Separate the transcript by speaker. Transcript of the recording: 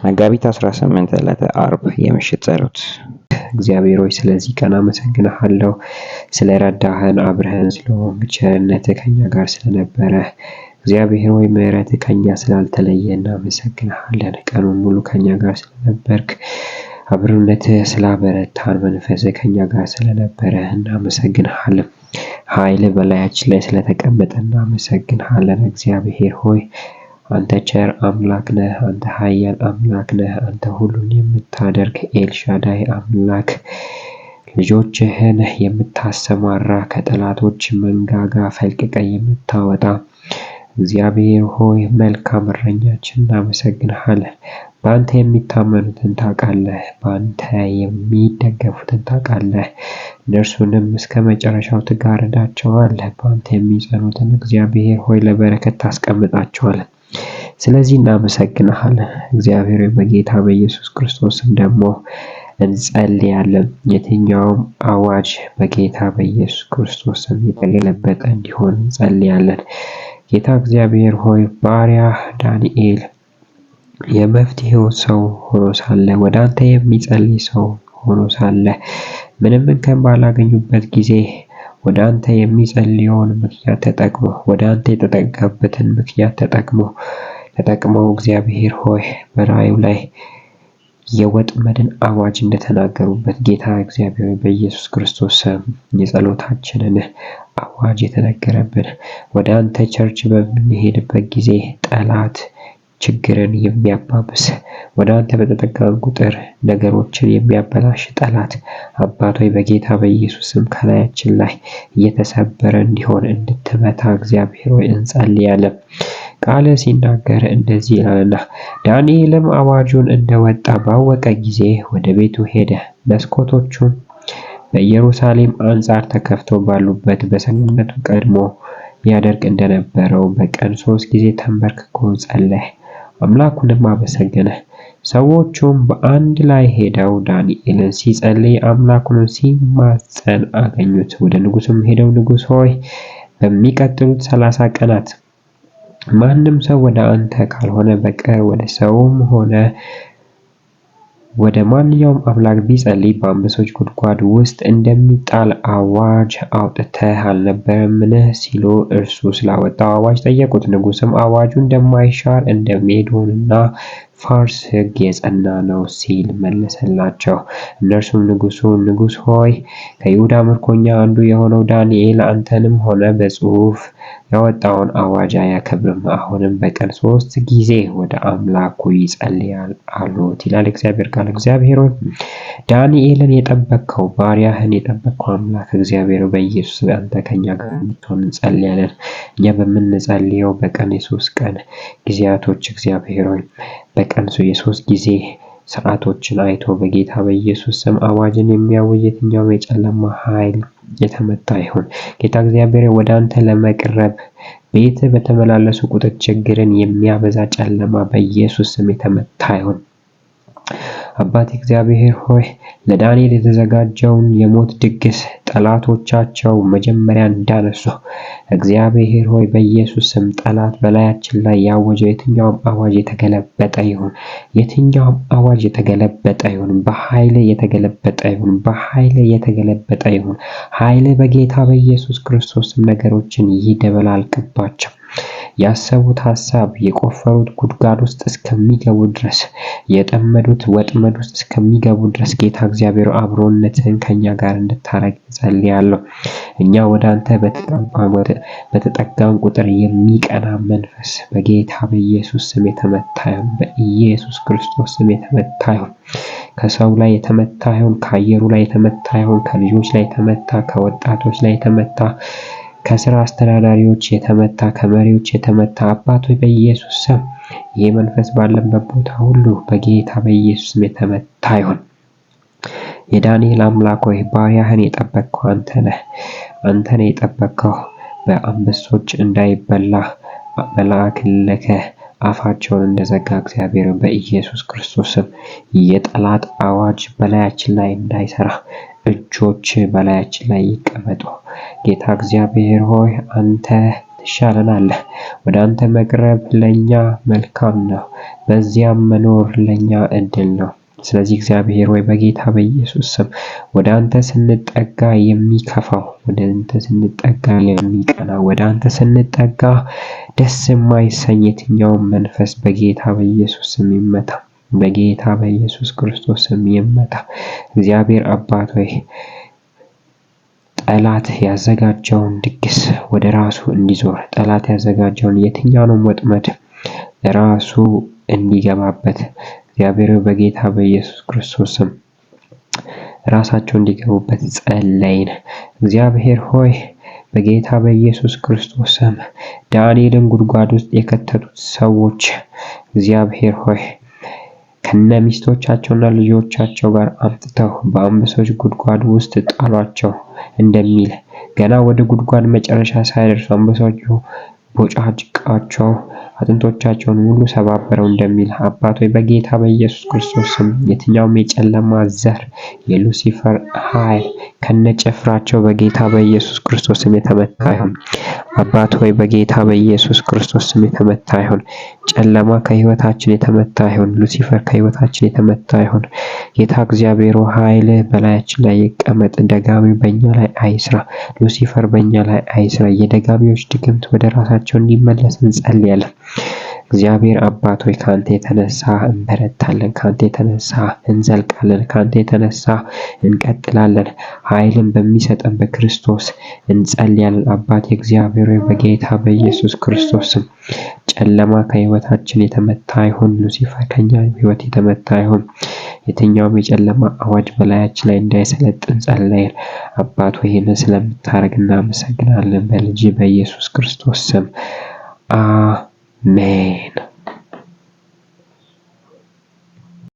Speaker 1: መጋቢት 18 ዕለተ ዓርብ የምሽት ጸሎት። እግዚአብሔር ሆይ ስለዚህ ቀን አመሰግንሃለሁ። ስለረዳህን፣ አብረህን ስለሆንክ፣ ቸርነትህ ከኛ ጋር ስለነበረ እግዚአብሔር ሆይ ምሕረትህ ከኛ ስላልተለየ እናመሰግንሃለን። ቀኑን ሙሉ ከኛ ጋር ስለነበርክ፣ አብሮነትህ ስላበረታን፣ መንፈስህ ከኛ ጋር ስለነበረ እናመሰግንሃለን። ኃይል በላያችን ላይ ስለተቀመጠ እናመሰግንሃለን። እግዚአብሔር ሆይ አንተ ቸር አምላክ ነህ። አንተ ኃያል አምላክ ነህ። አንተ ሁሉን የምታደርግ ኤልሻዳይ አምላክ፣ ልጆችህን የምታሰማራ፣ ከጠላቶች መንጋጋ ፈልቅቀ የምታወጣ እግዚአብሔር ሆይ መልካም እረኛችን እናመሰግንሃለን። በአንተ የሚታመኑትን ታውቃለህ፣ በአንተ የሚደገፉትን ታውቃለህ። እነርሱንም እስከ መጨረሻው ትጋርዳቸዋለህ። በአንተ የሚጸኑትን እግዚአብሔር ሆይ ለበረከት ታስቀምጣቸዋለህ። ስለዚህ እናመሰግንሃለን። እግዚአብሔር በጌታ በኢየሱስ ክርስቶስም ደግሞ እንጸልያለን። የትኛውም አዋጅ በጌታ በኢየሱስ ክርስቶስም የተገለበጠ እንዲሆን እንጸልያለን። ጌታ እግዚአብሔር ሆይ ባሪያ ዳንኤል የመፍትሄው ሰው ሆኖ ሳለ፣ ወደ አንተ የሚጸልይ ሰው ሆኖ ሳለ፣ ምንም እንከን ባላገኙበት ጊዜ ወደ አንተ የሚጸልየውን ምክንያት ተጠቅሞ፣ ወደ አንተ የተጠጋበትን ምክንያት ተጠቅመው እግዚአብሔር ሆይ በራእዩ ላይ የወጥመድን አዋጅ እንደተናገሩበት ጌታ እግዚአብሔር በኢየሱስ ክርስቶስ የጸሎታችንን አዋጅ የተነገረብን፣ ወደ አንተ ቸርች በምንሄድበት ጊዜ ጠላት ችግርን የሚያባብስ፣ ወደ አንተ በተጠጋን ቁጥር ነገሮችን የሚያበላሽ ጠላት አባት ሆይ በጌታ በኢየሱስም ከላያችን ላይ እየተሰበረ እንዲሆን እንድትመታ እግዚአብሔር ሆይ እንጸልያለን። ቃል ሲናገር እንደዚህ ይላልና፣ ዳንኤልም አዋጁን እንደወጣ ባወቀ ጊዜ ወደ ቤቱ ሄደ። መስኮቶቹም በኢየሩሳሌም አንጻር ተከፍተው ባሉበት በሰገነቱ ቀድሞ ያደርግ እንደነበረው በቀን 3 ጊዜ ተንበርክኮ ጸለየ፣ አምላኩንም አመሰገነ። ሰዎቹም በአንድ ላይ ሄደው ዳንኤልን ሲጸልይ አምላኩንም ሲማጸን አገኙት። ወደ ንጉሡም ሄደው ንጉሥ ሆይ በሚቀጥሉት 30 ቀናት ማንም ሰው ወደ አንተ ካልሆነ በቀር ወደ ሰውም ሆነ ወደ ማንኛውም አምላክ ቢጸልይ በአንበሶች ጉድጓድ ውስጥ እንደሚጣል አዋጅ አውጥተህ አልነበረምን? ሲሉ እርሱ ስላወጣው አዋጅ ጠየቁት። ንጉሥም አዋጁ እንደማይሻር እንደ ሜዶንና ፋርስ ሕግ የጸና ነው ሲል መለሰላቸው። እነርሱም ንጉሥ ሆይ ከይሁዳ ምርኮኛ አንዱ የሆነው ዳንኤል አንተንም ሆነ በጽሑፍ ያወጣውን አዋጅ አያከብርም። አሁንም በቀን 3 ጊዜ ወደ አምላኩ ይጸልያል አሉት ይላል እግዚአብሔር ቃል። እግዚአብሔር ሆይ ዳንኤልን የጠበቅከው ባሪያህን የጠበቅከው አምላክ እግዚአብሔር በኢየሱስ አንተ ከኛ ጋር እንድትሆን እንጸልያለን። እኛ በምንጸልየው በቀን የ3 ቀን ጊዜያቶች እግዚአብሔር ሆይ በቀን የ3 ጊዜ ሰዓቶችን አይቶ በጌታ በኢየሱስ ስም አዋጅን የሚያውጅ የትኛውም የጨለማ ኃይል የተመታ ይሁን። ጌታ እግዚአብሔር ወደ አንተ ለመቅረብ ቤት በተመላለሱ ቁጥር ችግርን የሚያበዛ ጨለማ በኢየሱስ ስም የተመታ ይሁን። አባት እግዚአብሔር ሆይ ለዳንኤል የተዘጋጀውን የሞት ድግስ ጠላቶቻቸው መጀመሪያ እንዳነሱ እግዚአብሔር ሆይ በኢየሱስ ስም ጠላት በላያችን ላይ ያወጀው የትኛውም አዋጅ የተገለበጠ ይሁን። የትኛውም አዋጅ የተገለበጠ ይሁን። በኃይል የተገለበጠ ይሁን። በኃይል የተገለበጠ ይሁን። ኃይል በጌታ በኢየሱስ ክርስቶስ ነገሮችን ይደበላልቅባቸው። ያሰቡት ሐሳብ የቆፈሩት ጉድጓድ ውስጥ እስከሚገቡ ድረስ፣ የጠመዱት ወጥመድ ውስጥ እስከሚገቡ ድረስ ጌታ እግዚአብሔር አብሮነትህን ከኛ ጋር እንድታረግ ጸልያለሁ። እኛ ወደ አንተ በተጠጋን ቁጥር የሚቀና መንፈስ በጌታ በኢየሱስ ስም የተመታ ይሁን። በኢየሱስ ክርስቶስ ስም የተመታ ይሁን። ከሰው ላይ የተመታ ይሁን። ከአየሩ ላይ የተመታ ይሁን። ከልጆች ላይ የተመታ፣ ከወጣቶች ላይ የተመታ፣ ከስራ አስተዳዳሪዎች የተመታ፣ ከመሪዎች የተመታ አባት ሆይ በኢየሱስ ስም ይህ መንፈስ ባለበት ቦታ ሁሉ በጌታ በኢየሱስ ስም የተመታ ይሁን። የዳንኤል አምላክ ሆይ ባሪያህን የጠበቅከው አንተ ነህ። አንተ ነህ የጠበቅከው በአንበሶች እንዳይበላ መልአክ ልከህ አፋቸውን እንደዘጋ እግዚአብሔር በኢየሱስ ክርስቶስም የጠላት አዋጅ በላያችን ላይ እንዳይሰራ እጆች በላያችን ላይ ይቀመጡ። ጌታ እግዚአብሔር ሆይ አንተ ትሻለናለህ። ወደ አንተ መቅረብ ለኛ መልካም ነው፣ በዚያም መኖር ለኛ እድል ነው። ስለዚህ እግዚአብሔር ሆይ በጌታ በኢየሱስ ስም ወደ አንተ ስንጠጋ የሚከፋው፣ ወደ አንተ ስንጠጋ የሚቀና፣ ወደ አንተ ስንጠጋ ደስ የማይሰኝ የትኛውም መንፈስ በጌታ በኢየሱስ ስም ይመታ፣ በጌታ በኢየሱስ ክርስቶስ ስም ይመታ። እግዚአብሔር አባት ሆይ ጠላት ያዘጋጀውን ድግስ ወደ ራሱ እንዲዞር፣ ጠላት ያዘጋጀውን የትኛውንም ወጥመድ ራሱ እንዲገባበት እግዚአብሔር በጌታ በኢየሱስ ክርስቶስ ስም ራሳቸው እንዲገቡበት ጸለይን። እግዚአብሔር ሆይ በጌታ በኢየሱስ ክርስቶስ ስም ዳንኤልን ጉድጓድ ውስጥ የከተቱት ሰዎች እግዚአብሔር ሆይ ከነሚስቶቻቸውና ልጆቻቸው ጋር አምጥተው በአንበሶች ጉድጓድ ውስጥ ጣሏቸው እንደሚል ገና ወደ ጉድጓድ መጨረሻ ሳይደርሱ አንበሶቹ ቦጫጭቃቸው አጥንቶቻቸውን ሁሉ ሰባበረው እንደሚል አባት ሆይ በጌታ በኢየሱስ ክርስቶስ ስም የትኛውም የጨለማ ዘር የሉሲፈር ኃይል ከነጭፍራቸው በጌታ በኢየሱስ ክርስቶስ ስም የተመታ ይሁን። አባት ሆይ በጌታ በኢየሱስ ክርስቶስ ስም የተመታ ይሁን። ጨለማ ከህይወታችን የተመታ ይሁን። ሉሲፈር ከህይወታችን የተመታ ይሁን። ጌታ እግዚአብሔር ኃይል በላያችን ላይ ይቀመጥ። ደጋሚው በእኛ ላይ አይስራ። ሉሲፈር በእኛ ላይ አይስራ። የደጋሚዎች ድግምት ወደ ራሳቸው እንዲመለስ እንጸልያለን። እግዚአብሔር አባት ሆይ ካንተ የተነሳ እንበረታለን፣ ካንተ የተነሳ እንዘልቃለን፣ ካንተ የተነሳ እንቀጥላለን። ኃይልን በሚሰጠን በክርስቶስ እንጸልያለን። አባት እግዚአብሔር ሆይ በጌታ በኢየሱስ ክርስቶስ ስም ጨለማ ከህይወታችን የተመታ ይሁን። ሉሲፈር ከኛ ህይወት የተመታ ይሁን። የትኛውም የጨለማ አዋጅ በላያችን ላይ እንዳይሰለጥን ጸለይን። አባት ሆይ ይህንን ስለምታደርግ እናመሰግናለን። በልጅ በኢየሱስ ክርስቶስ ስም አሜን።